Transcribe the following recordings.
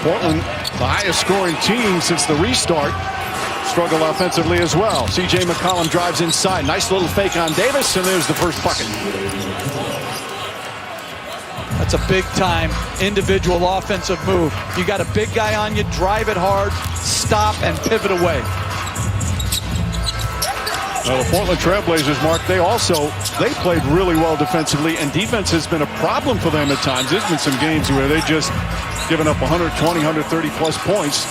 Portland, the highest scoring team since the restart, struggle offensively as well. C.J. McCollum drives inside. Nice little fake on Davis, and there's the first bucket. That's a big-time individual offensive move. You got a big guy on you, drive it hard, stop, and pivot away. Well, the Portland Trailblazers, Mark, they played really well defensively, and defense has been a problem for them at times. There's been some games where they just given up 120, 130-plus points,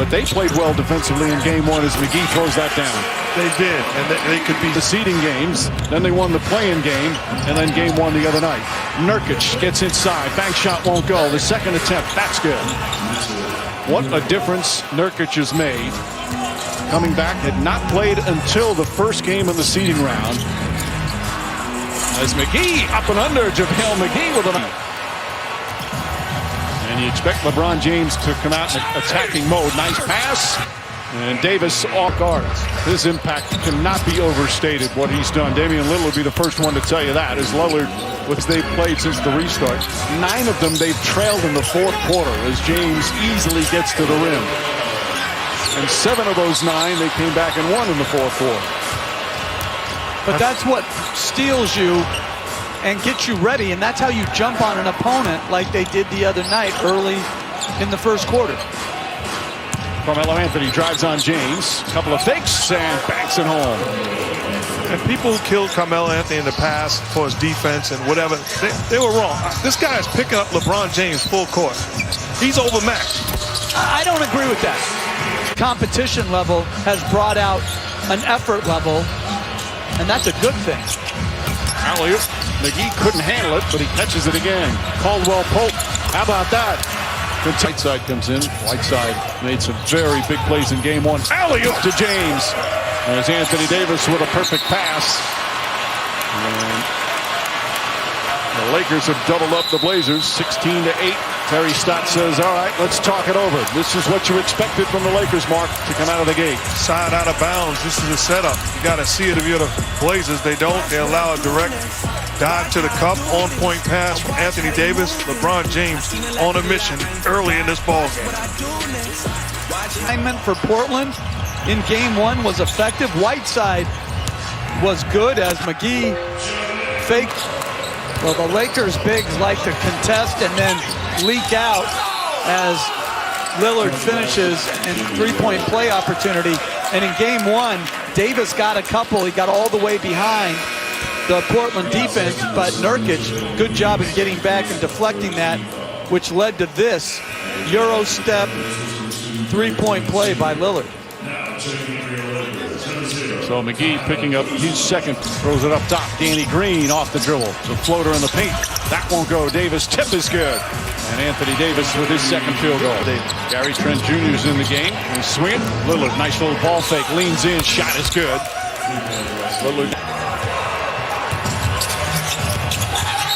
but they played well defensively in Game 1 as McGee throws that down. They did, and they could be the seeding games. Then they won the play-in game, and then Game 1 the other night. Nurkic gets inside. Bank shot won't go. The second attempt, that's good. What a difference Nurkic has made. Coming back, had not played until the first game in the seeding round. As McGee up and under, JaVale McGee with a... And you expect LeBron James to come out in attacking mode. Nice pass. And Davis off guards. His impact cannot be overstated, what he's done. Damian Lillard will be the first one to tell you that. As Lillard, which they've played since the restart, 9 of them they've trailed in the fourth quarter as James easily gets to the rim. And 7 of those 9, they came back and won in the fourth quarter. But that's what steals you and gets you ready, and that's how you jump on an opponent like they did the other night early in the first quarter. Carmelo Anthony drives on James. Couple of fakes and banks it home. And people who killed Carmelo Anthony in the past for his defense and whatever, they were wrong. This guy is picking up LeBron James full court. He's overmatched. I don't agree with that. Competition level has brought out an effort level, and that's a good thing. Alley-oop. McGee couldn't handle it, but he catches it again. Caldwell Pope, how about that? Good Whiteside comes in. Whiteside made some very big plays in Game 1. Alley-oop to James. There's Anthony Davis with a perfect pass. And the Lakers have doubled up the Blazers, 16-8. Terry Stott says, all right, let's talk it over. This is what you expected from the Lakers, Mark, to come out of the gate. Side out of bounds. This is a setup. You got to see it if you're the Blazers. They don't. They allow a direct dive to the cup, on-point pass from Anthony Davis. LeBron James on a mission early in this ballgame. Assignment for Portland in Game 1 was effective. Whiteside was good as McGee faked. Well, the Lakers bigs like to contest and then leak out as Lillard finishes in three-point play opportunity. And in Game 1, Davis got a couple. He got all the way behind the Portland defense, but Nurkic, good job in getting back and deflecting that, which led to this Euro step three-point play by Lillard. So McGee picking up his second, throws it up top. Danny Green off the dribble. The floater in the paint. That won't go. Davis tip is good. And Anthony Davis with his second field goal. Gary Trent Jr. is in the game. He's swinging. Lillard, nice little ball fake. Leans in. Shot is good. Lillard.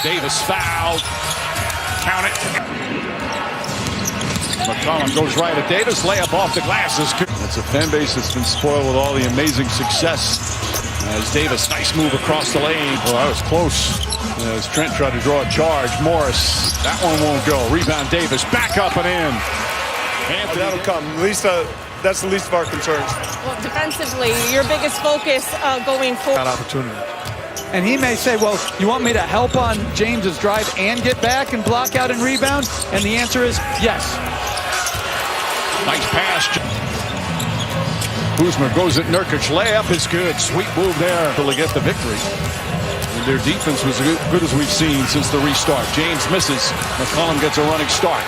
Davis fouled. Count it. McCollum goes right at Davis. Layup off the glass is good. It's a fan base that's been spoiled with all the amazing success. As Davis, nice move across the lane. Well, that was close. As Trent tried to draw a charge. Morris, that one won't go. Rebound Davis, back up and in. Anthony. That'll come. At least that's the least of our concerns. Well, defensively, your biggest focus going forward. Got opportunity. And he may say, well, you want me to help on James's drive and get back and block out and rebound? And the answer is yes. Nice pass. Kuzma goes at Nurkic. Layup is good. Sweet move there until they get the victory. And their defense was as good as we've seen since the restart. James misses. McCollum gets a running start.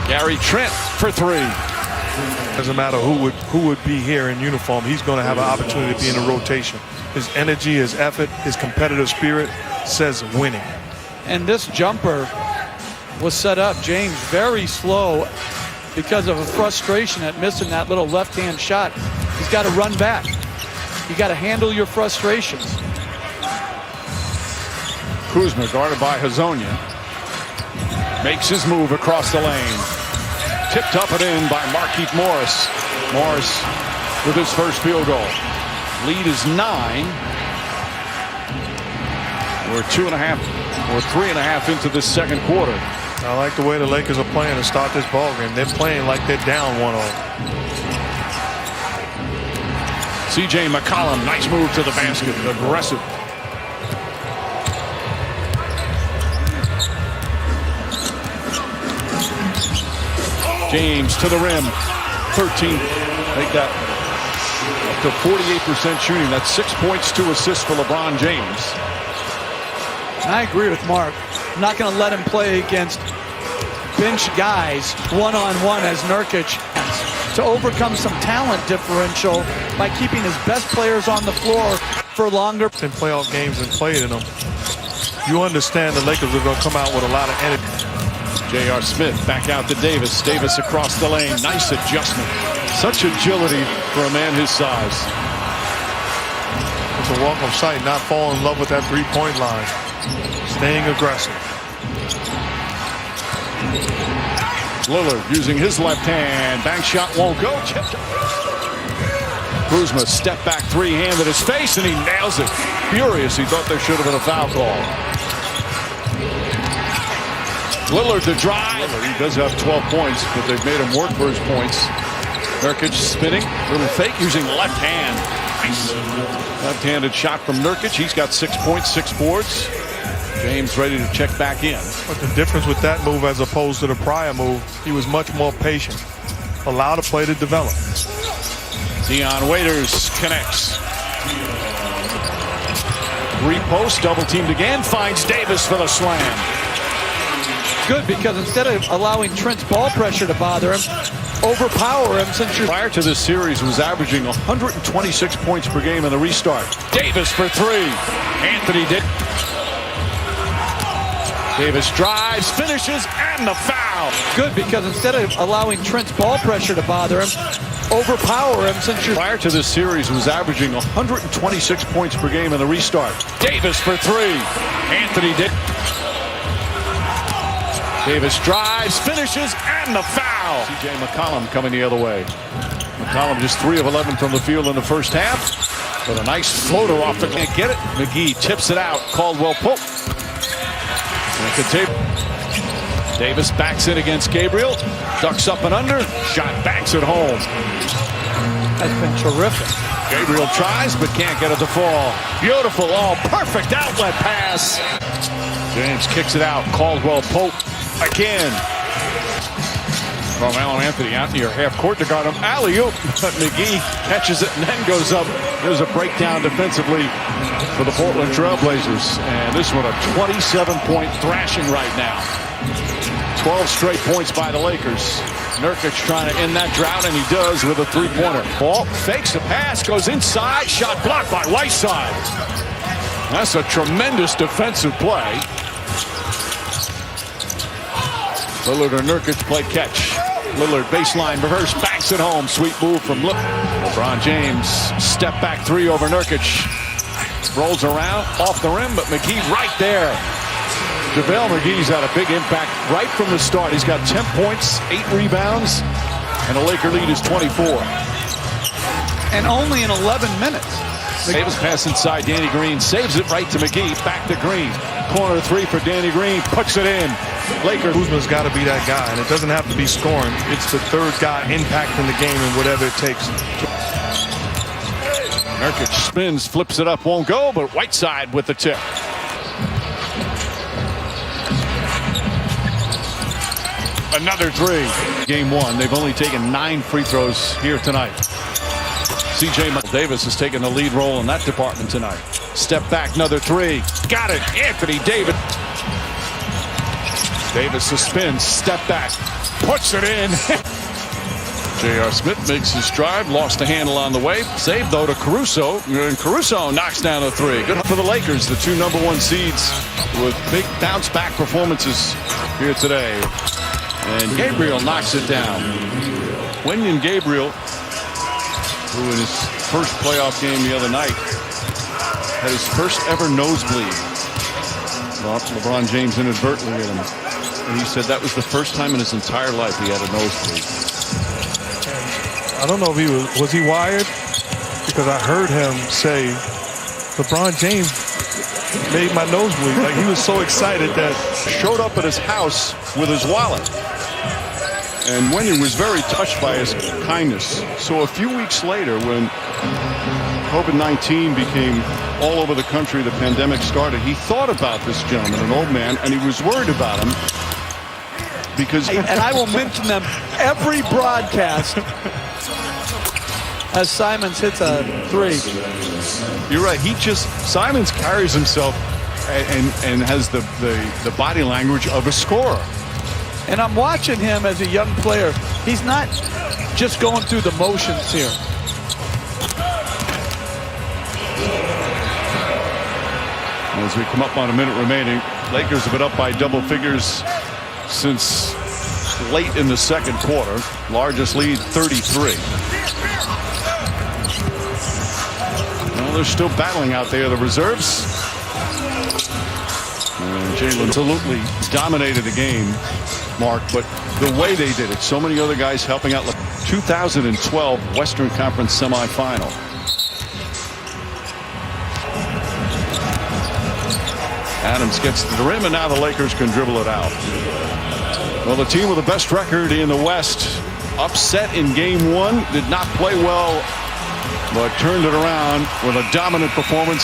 Gary Trent for 3. Doesn't matter who would be here in uniform. He's going to have an opportunity to be in a rotation. His energy, his effort, his competitive spirit says winning. And this jumper was set up. James very slow because of a frustration at missing that little left-hand shot. He's got to run back. You got to handle your frustrations. Kuzma guarded by Hazonia. Makes his move across the lane. Tipped up and in by Markieff Morris. Morris with his first field goal. Lead is 9. We're 2.5 We're 3.5 into this second quarter. I like the way the Lakers are playing to start this ball game. They're playing like they're down 1-0. C.J. McCollum, nice move to the basket. Aggressive. James to the rim. 13. Make that up to 48% shooting. That's 6 points, 2 assists for LeBron James. I agree with Mark. I'm not going to let him play against bench guys one-on-one as Nurkic to overcome some talent differential by keeping his best players on the floor for longer. In playoff games and played in them, you understand the Lakers are going to come out with a lot of energy. J.R. Smith back out to Davis. Davis across the lane. Nice adjustment. Such agility for a man his size. It's a welcome sight, not fall in love with that three-point line. Staying aggressive. Lillard using his left hand. Bank shot won't go. Kuzma step back three-hand at his face, and he nails it. Furious. He thought there should have been a foul call. Lillard to drive. He does have 12 points, but they've made him work for his points. Nurkic spinning. Little fake using left hand. Nice. Left-handed shot from Nurkic. He's got 6 points, 6 boards. James ready to check back in. But the difference with that move as opposed to the prior move, he was much more patient. Allowed the play to develop. Dion Waiters connects. Repost, double teamed again. Finds Davis for the slam. Good, because instead of allowing Trent's ball pressure to bother him, overpower him since you're... Prior to this series was averaging 126 points per game in the restart. Davis for three. Anthony Davis drives, finishes, and the foul. Good, because instead of allowing Trent's ball pressure to bother him, overpower him since you're... Prior to this series was averaging 126 points per game in the restart. Davis for three. Anthony Davis drives, finishes, and the foul. C.J. McCollum coming the other way. McCollum just 3 of 11 from the field in the first half. But a nice floater off the... Can't get it. McGee tips it out. Caldwell Pope. Davis backs in against Gabriel. Ducks up and under. Shot banks it home. That's been terrific. Gabriel tries, but can't get it to fall. Beautiful. Oh, perfect outlet pass. James kicks it out. Caldwell Pope again. Carmelo Anthony out near half court to guard him. Alley-oop. But McGee catches it and then goes up. There's a breakdown defensively for the Portland Trailblazers. And this one a 27-point thrashing right now. 12 straight points by the Lakers. Nurkic trying to end that drought, and he does with a three-pointer. Ball fakes the pass, goes inside. Shot blocked by Whiteside. That's a tremendous defensive play. Lillard and Nurkic play catch. Lillard baseline reverse, backs it home. Sweet move from LeBron James. Step back three over Nurkic. Rolls around off the rim, but McGee right there. JaVale McGee's had a big impact right from the start. He's got 10 points, 8 rebounds, and the Laker lead is 24. And only in 11 minutes. Davis pass inside Danny Green, saves it right to McGee, back to Green. Corner three for Danny Green, puts it in. Lakers. Kuzma's got to be that guy, and it doesn't have to be scoring. It's the third guy impacting the game and whatever it takes. Nurkic spins, flips it up, won't go, but Whiteside with the tip. Another three. Game one. They've only taken 9 free throws here tonight. C.J. Davis has taken the lead role in that department tonight. Step back, another three. Got it. Anthony Davis. Davis spins, step back, puts it in. J.R. Smith makes his drive, lost the handle on the way. Save, though, to Caruso. And Caruso knocks down a three. Good for the Lakers, the 2 #1 seeds with big bounce-back performances here today. And Gabriel knocks it down. Wenyen Gabriel, who in his first playoff game the other night had his first ever nosebleed. LeBron James inadvertently hit him. And he said that was the first time in his entire life he had a nosebleed. I don't know if he was he wired? Because I heard him say LeBron James made my nose bleed. Like, he was so excited that showed up at his house with his wallet. And Wendy was very touched by his kindness. So a few weeks later, when COVID-19 became all over the country, the pandemic started, he thought about this gentleman, an old man, and he was worried about him because... And I will mention them every broadcast as Simons hits a three. You're right. Simons carries himself and has the body language of a scorer. And I'm watching him as a young player. He's not just going through the motions here. As we come up on a minute remaining, Lakers have been up by double figures since late in the second quarter. Largest lead, 33. Well, they're still battling out there, the reserves. And Jalen absolutely dominated the game, Mark, but the way they did it, so many other guys helping out. 2012 Western Conference semifinal. Adams gets to the rim, and now the Lakers can dribble it out. Well, the team with the best record in the West, upset in game one, did not play well, but turned it around with a dominant performance.